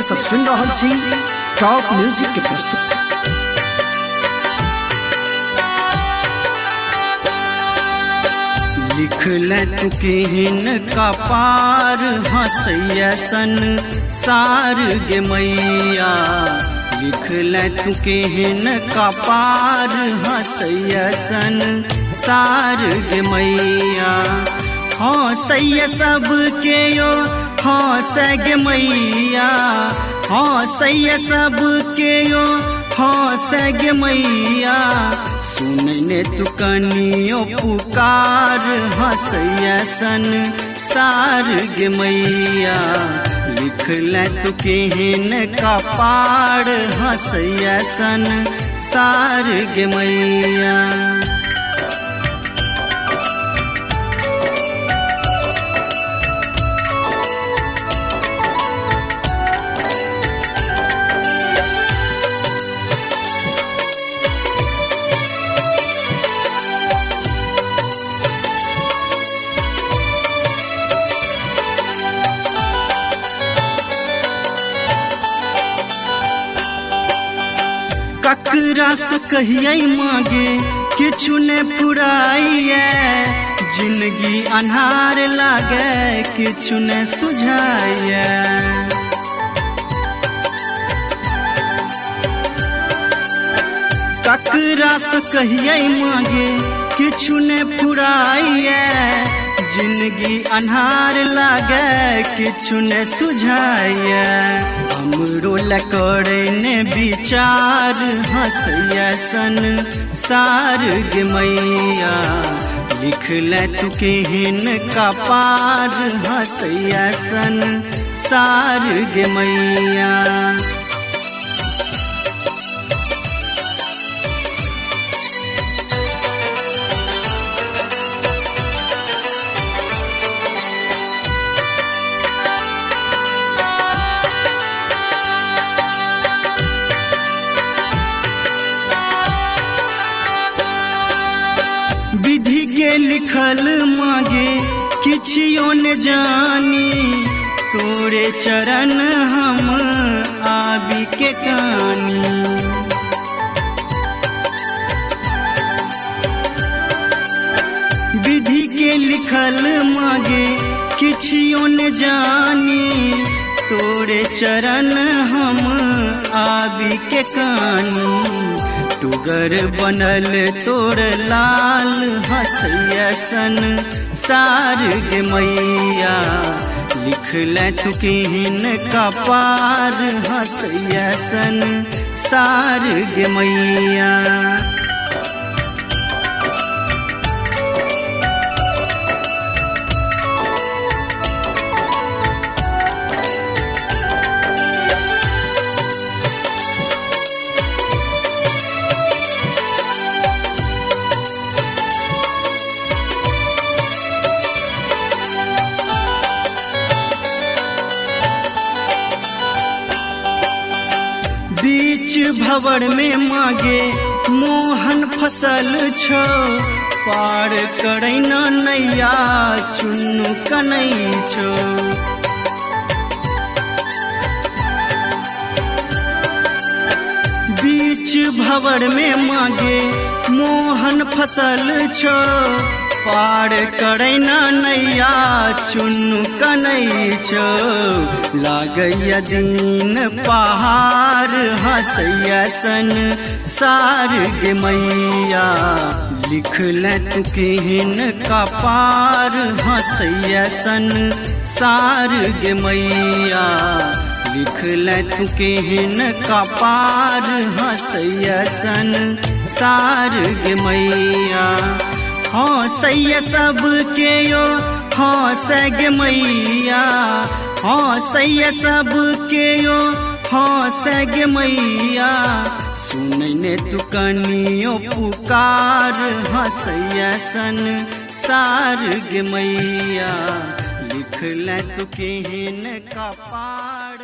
ये सब सुन रहा छी टॉप म्यूजिक के प्रस्तुत। लिख ले तू केहन का पार हंसैया सन सार गे मैया। लिख ले तू केहन का पार हंसैया सन सार गे मैया। हंसैया सब के यो हंस गे मैया। हंसैया सब के यो हंस गे मैया। सुनने तू कनियो पुकार हंसैया सन सार गे मैया। लिख ले तू केहन का पार हंसैया सन सार गे मैया। ककरा से कहिए मांगे किछु ने पुराइए। जिंदगी अन्हार लागे किछु ने सुझाइए। ककरा से कहिए मांगे किछु ने पुराइए। जिंदगी अन्हार लागे किछु ने सुझाइए। हमरो लकड़ने विचार हंसैया सन सार गे मैया। लिख ले तू केहन का पार हंसैया सन सार गे मैया। विधि के लिखल मांगे किछियो न जानी। तोरे चरण हम आबी के कानी। विधि के लिखल मांगे किछियो न जानी। तोरे चरण हम आबी के कानी। टुगर बनल तोर लाल हंसैया सन सार गे मैया। लिख ले तू केहन का पार हंसैया सन सार गे मैया। बीच भंवर में मांगे मोहन फसल छो। पार करै न नैया चुन्नू कनै छो। बीच भंवर में मांगे मोहन फसल छो। पार करै न नैया चुन्नू कनै छो। लागैया दिन पहाड़ हंसैया सन सार गे मैया। लिख ले तू केहन का पार हंसैया सन सार गे मैया। लिख ले तू केहन का पार हंसैया सन सार गे मैया। हंसैया सब के यो हंस गे मैया। हंसैया सब के यो हंस गे मैया। सुनने तू कनियो पुकार हंसैया सन सार गे मैया। लिख ले तू केहन का पार।